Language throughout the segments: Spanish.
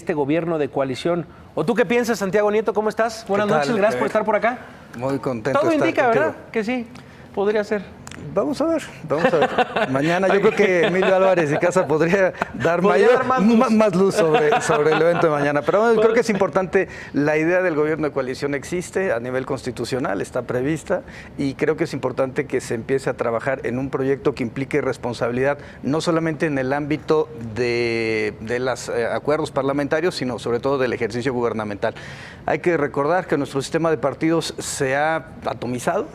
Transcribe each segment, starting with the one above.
este gobierno de coalición. ¿O tú qué piensas, Santiago Nieto? ¿Cómo estás? Buenas noches, gracias por estar por acá. Muy contento Todo de estar indica, contigo. ¿verdad? Que sí, podría ser. Vamos a ver. Mañana yo creo que Emilio Álvarez y Casa podría dar más luz sobre el evento de mañana. Pero bueno, creo que es importante, la idea del gobierno de coalición existe a nivel constitucional, está prevista, y creo que es importante que se empiece a trabajar en un proyecto que implique responsabilidad, no solamente en el ámbito de los acuerdos parlamentarios, sino sobre todo del ejercicio gubernamental. Hay que recordar que nuestro sistema de partidos se ha atomizado,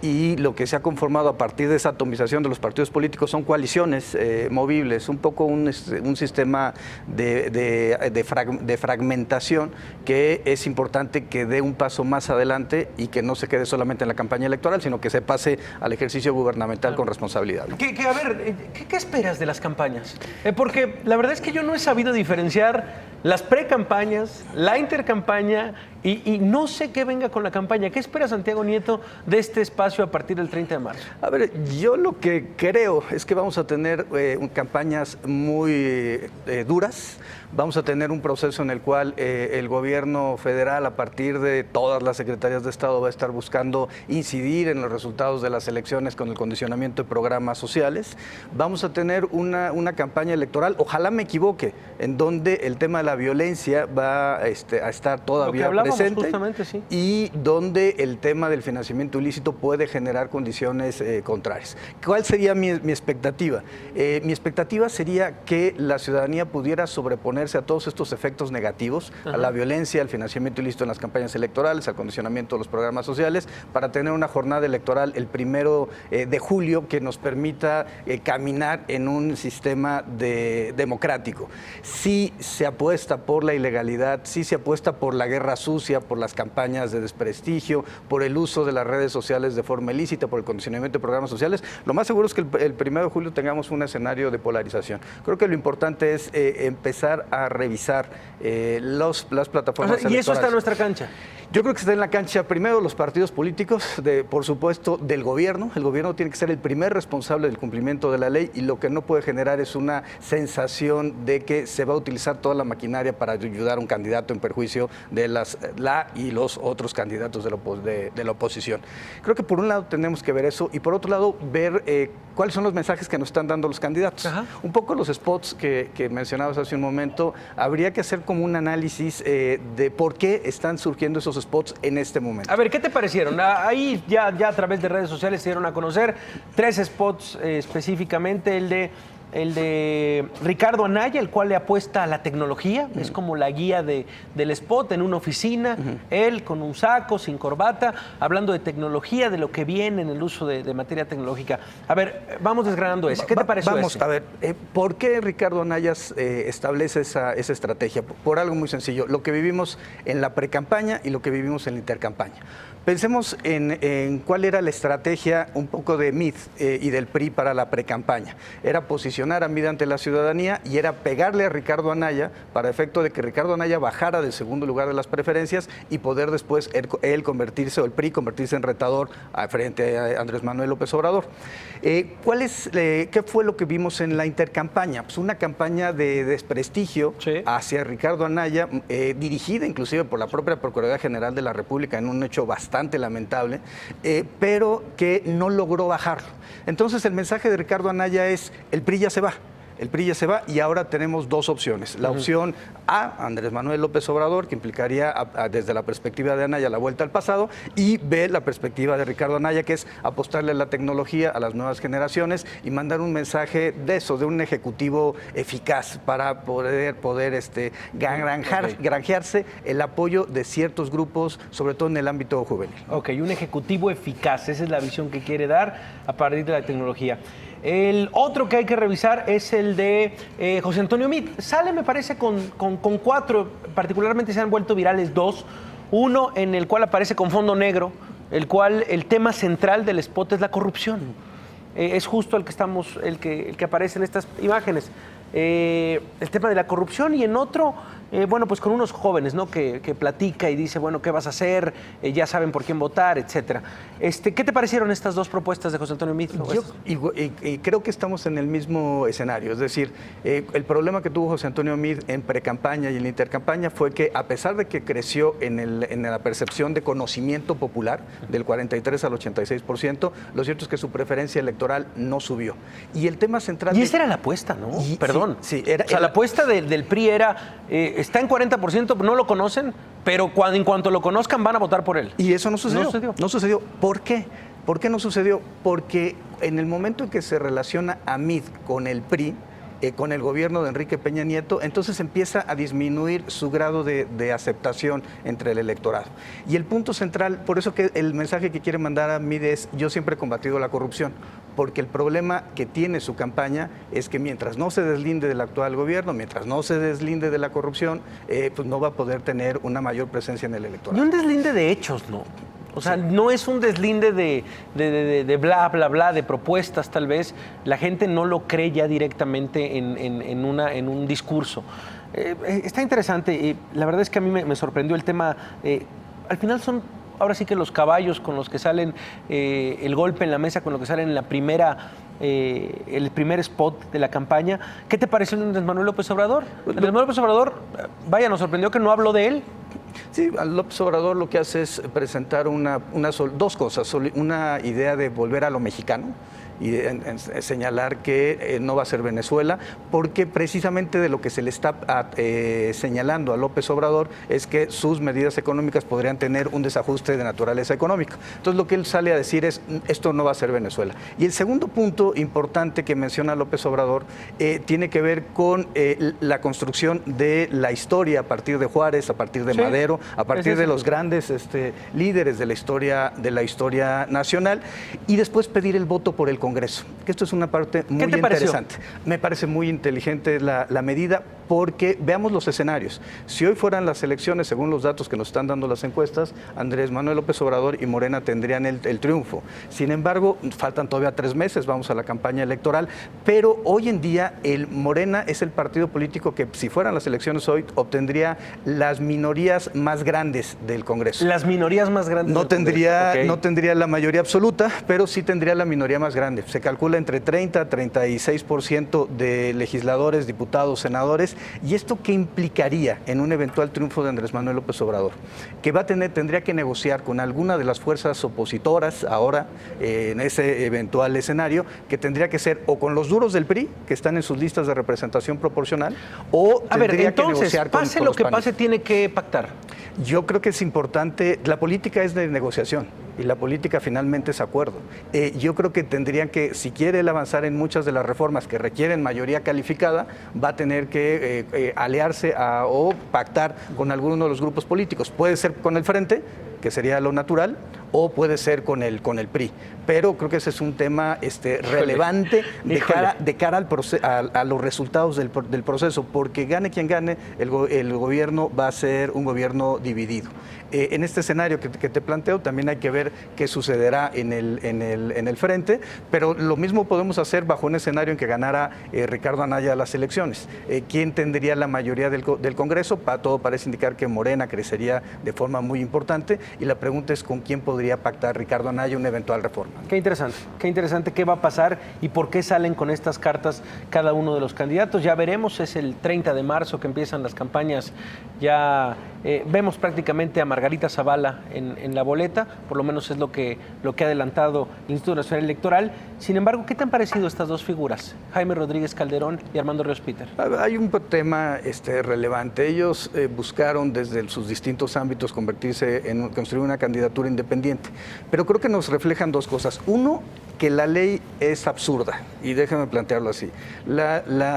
y lo que se ha conformado a partir de esa atomización de los partidos políticos son coaliciones movibles, un poco un sistema de fragmentación que es importante que dé un paso más adelante y que no se quede solamente en la campaña electoral, sino que se pase al ejercicio gubernamental con responsabilidad, ¿no? ¿Qué esperas de las campañas? Porque la verdad es que yo no he sabido diferenciar las precampañas, la intercampaña y no sé qué venga con la campaña. ¿Qué espera Santiago Nieto de este espacio a partir del 30 de marzo? A ver, yo lo que creo es que vamos a tener campañas muy duras. Vamos a tener un proceso en el cual el gobierno federal, a partir de todas las secretarías de Estado, va a estar buscando incidir en los resultados de las elecciones con el condicionamiento de programas sociales. Vamos a tener una campaña electoral, ojalá me equivoque, en donde el tema de la violencia va a estar todavía presente, justamente, sí. Y donde el tema del financiamiento ilícito puede generar condiciones contrarias. ¿Cuál sería mi expectativa? Mi expectativa sería que la ciudadanía pudiera sobreponerse a todos estos efectos negativos, a la violencia, al financiamiento ilícito en las campañas electorales, al condicionamiento de los programas sociales, para tener una jornada electoral el 1 de julio que nos permita caminar en un sistema democrático. Sí se apuesta por la ilegalidad, sí se apuesta por la guerra sucia, por las campañas de desprestigio, por el uso de las redes sociales de forma ilícita, por el condicionamiento de programas sociales. Lo más seguro es que el 1 de julio tengamos un escenario de polarización. Creo que lo importante es empezar a revisar las plataformas electorales. ¿Y eso está en nuestra cancha? Yo creo que está en la cancha primero los partidos políticos, por supuesto del gobierno. El gobierno tiene que ser el primer responsable del cumplimiento de la ley, y lo que no puede generar es una sensación de que se va a utilizar toda la maquinaria para ayudar a un candidato en perjuicio de la y los otros candidatos de la oposición. Creo que por un lado tenemos que ver eso, y por otro lado ver cuáles son los mensajes que nos están dando los candidatos. Ajá. Un poco los spots que mencionabas hace un momento, habría que hacer como un análisis de por qué están surgiendo esos spots en este momento. A ver, ¿qué te parecieron? Ahí ya a través de redes sociales se dieron a conocer 3 spots específicamente, el de Ricardo Anaya, el cual le apuesta a la tecnología, es como la guía del spot en una oficina, él con un saco, sin corbata, hablando de tecnología, de lo que viene en el uso de materia tecnológica. A ver, vamos desgranando ese. ¿Qué te pareció ese? A ver, ¿por qué Ricardo Anaya establece esa estrategia? Por algo muy sencillo, lo que vivimos en la precampaña y lo que vivimos en la intercampaña. Pensemos en cuál era la estrategia un poco de MID y del PRI para la precampaña. Era posicionar a MID ante la ciudadanía y era pegarle a Ricardo Anaya para efecto de que Ricardo Anaya bajara del segundo lugar de las preferencias y poder después él convertirse, o el PRI convertirse en retador frente a Andrés Manuel López Obrador. ¿Qué fue lo que vimos en la intercampaña? Pues una campaña de desprestigio hacia Ricardo Anaya, dirigida inclusive por la propia Procuraduría General de la República en un hecho bastante lamentable, pero que no logró bajarlo. Entonces el mensaje de Ricardo Anaya es: el PRI ya se va. El PRI ya se va, y ahora tenemos 2 opciones. La opción A, Andrés Manuel López Obrador, que implicaría desde la perspectiva de Anaya la vuelta al pasado, y B, la perspectiva de Ricardo Anaya, que es apostarle a la tecnología, a las nuevas generaciones, y mandar un mensaje de un ejecutivo eficaz para poder granjearse el apoyo de ciertos grupos, sobre todo en el ámbito juvenil. Ok, un ejecutivo eficaz, esa es la visión que quiere dar a partir de la tecnología. El otro que hay que revisar es el de José Antonio Meade. Sale, me parece, con 4, particularmente se han vuelto virales 2. Uno en el cual aparece con fondo negro, el tema central del spot es la corrupción. Es justo el que aparece en estas imágenes. El tema de la corrupción, y en otro bueno, pues con unos jóvenes, ¿no? Que platica y dice, bueno, ¿qué vas a hacer? Ya saben por quién votar, etcétera. ¿Qué te parecieron estas dos propuestas de José Antonio Meade? Y creo que estamos en el mismo escenario, es decir, el problema que tuvo José Antonio Meade en precampaña y en intercampaña fue que a pesar de que creció en la percepción de conocimiento popular del 43 al 86%, lo cierto es que su preferencia electoral no subió. Y el tema central... Y esa era la apuesta, ¿no? Perdón. Sí, la apuesta del PRI era, está en 40%, no lo conocen, pero en cuanto lo conozcan van a votar por él. Y eso no sucedió. No sucedió. ¿Por qué? ¿Por qué no sucedió? Porque en el momento en que se relaciona a Meade con el PRI, con el gobierno de Enrique Peña Nieto, entonces empieza a disminuir su grado de aceptación entre el electorado. Y el punto central, por eso que el mensaje que quiere mandar a Meade es: yo siempre he combatido la corrupción, porque el problema que tiene su campaña es que mientras no se deslinde del actual gobierno, mientras no se deslinde de la corrupción, pues no va a poder tener una mayor presencia en el electorado. Y un deslinde de hechos, ¿no? O sea, no es un deslinde de bla, bla, bla, de propuestas tal vez. La gente no lo cree ya directamente en un discurso. Está interesante. La verdad es que a mí me sorprendió el tema. Al final son, ahora sí que los caballos con los que salen, el golpe en la mesa con lo que salen en la primera... el primer spot de la campaña. ¿Qué te pareció Andrés Manuel López Obrador? Andrés Manuel López Obrador, vaya, nos sorprendió que no habló de él. Sí, López Obrador lo que hace es presentar dos cosas, una idea de volver a lo mexicano y señalar que no va a ser Venezuela, porque precisamente de lo que se le está señalando a López Obrador es que sus medidas económicas podrían tener un desajuste de naturaleza económica. Entonces lo que él sale a decir es: esto no va a ser Venezuela. Y el segundo punto importante que menciona López Obrador tiene que ver con la construcción de la historia a partir de Juárez, a partir de Madero, a partir de los grandes líderes de la historia nacional, y después pedir el voto por el Congreso, que esto es una parte muy interesante. Me parece muy inteligente la medida, porque veamos los escenarios. Si hoy fueran las elecciones, según los datos que nos están dando las encuestas, Andrés Manuel López Obrador y Morena tendrían el triunfo. Sin embargo, faltan todavía 3 meses, vamos a la campaña electoral, pero hoy en día el Morena es el partido político que, si fueran las elecciones hoy, obtendría las minorías más grandes del Congreso. Las minorías más grandes. No tendría la mayoría absoluta, pero sí tendría la minoría más grande. Se calcula entre 30 a 36% de legisladores, diputados, senadores. ¿Y esto qué implicaría en un eventual triunfo de Andrés Manuel López Obrador? Que tendría que negociar con alguna de las fuerzas opositoras ahora en ese eventual escenario, que tendría que ser o con los duros del PRI, que están en sus listas de representación proporcional, o tendría que negociar con los panistas. Pase lo que pase, tiene que pactar. Yo creo que es importante, la política es de negociación y la política finalmente es acuerdo. Yo creo que tendrían que, si quiere él avanzar en muchas de las reformas que requieren mayoría calificada, va a tener que aliarse o pactar con alguno de los grupos políticos. Puede ser con el Frente, que sería lo natural, o puede ser con el PRI. Pero creo que ese es un tema relevante de cara a los resultados del proceso, porque gane quien gane, el gobierno va a ser un gobierno dividido. En este escenario que te planteo, también hay que ver qué sucederá en el Frente, pero lo mismo podemos hacer bajo un escenario en que ganara Ricardo Anaya las elecciones. ¿Quién tendría la mayoría del Congreso? Todo parece indicar que Morena crecería de forma muy importante, y la pregunta es con quién podría pactar Ricardo Anaya una eventual reforma. Qué interesante qué va a pasar y por qué salen con estas cartas cada uno de los candidatos. Ya veremos, es el 30 de marzo que empiezan las campañas. Ya vemos prácticamente a Margarita Zavala en la boleta, por lo menos es lo que ha adelantado el Instituto Nacional Electoral. Sin embargo, ¿qué te han parecido estas dos figuras, Jaime Rodríguez Calderón y Armando Ríos Peter? Hay un tema relevante. Ellos buscaron desde sus distintos ámbitos construir una candidatura independiente, pero creo que nos reflejan dos cosas. Uno, que la ley es absurda, y déjame plantearlo así.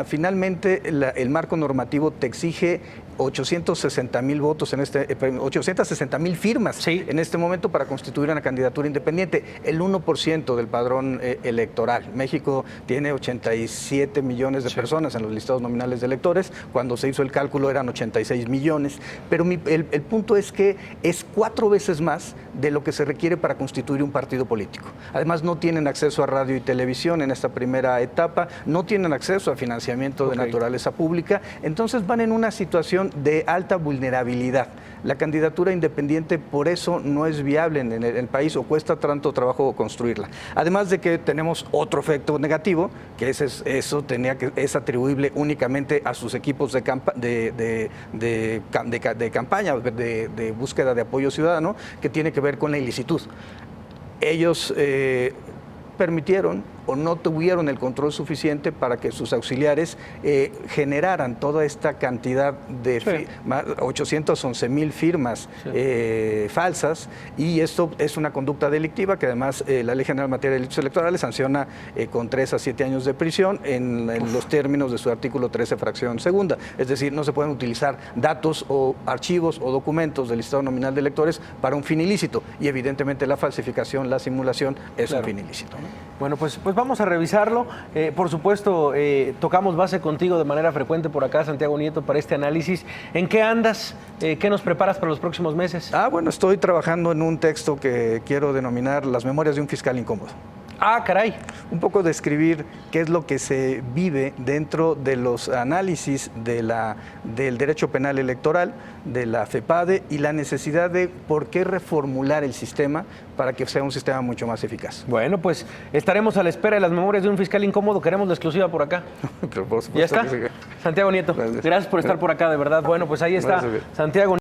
Finalmente, el marco normativo te exige 860,000 votos 860,000 firmas en este momento para constituir una candidatura independiente, el 1% del padrón electoral. México tiene 87 millones de personas en los listados nominales de electores. Cuando se hizo el cálculo eran 86 millones, pero el punto es que es 4 veces más de lo que se requiere para constituir un partido político. Además, no tienen acceso a radio y televisión en esta primera etapa, no tienen acceso a financiamiento de naturaleza pública, entonces van en una situación de alta vulnerabilidad. La candidatura independiente por eso no es viable en el país o cuesta tanto trabajo construirla. Además de que tenemos otro efecto negativo, que es atribuible únicamente a sus equipos de campaña, de búsqueda de apoyo ciudadano, que tiene que ver con la ilicitud. Ellos permitieron o no tuvieron el control suficiente para que sus auxiliares generaran toda esta cantidad de 811,000 firmas falsas, y esto es una conducta delictiva que además la Ley General en Materia de Delitos Electorales sanciona con 3 a 7 años de prisión en los términos de su artículo 13, fracción segunda. Es decir, no se pueden utilizar datos o archivos o documentos del listado nominal de electores para un fin ilícito, y evidentemente la falsificación, la simulación es un fin ilícito, ¿no? Bueno, pues vamos a revisarlo. Por supuesto, tocamos base contigo de manera frecuente por acá, Santiago Nieto, para este análisis. ¿En qué andas? ¿Qué nos preparas para los próximos meses? Bueno, estoy trabajando en un texto que quiero denominar Las memorias de un fiscal incómodo. Ah, caray. Un poco describir qué es lo que se vive dentro de los análisis del derecho penal electoral, de la FEPADE, y la necesidad de por qué reformular el sistema para que sea un sistema mucho más eficaz. Bueno, pues estaremos a la espera de Las memorias de un fiscal incómodo. Queremos la exclusiva por acá. Pero por supuesto, ¿Ya está? Santiago Nieto, gracias por estar por acá, de verdad. Bueno, pues ahí está Santiago.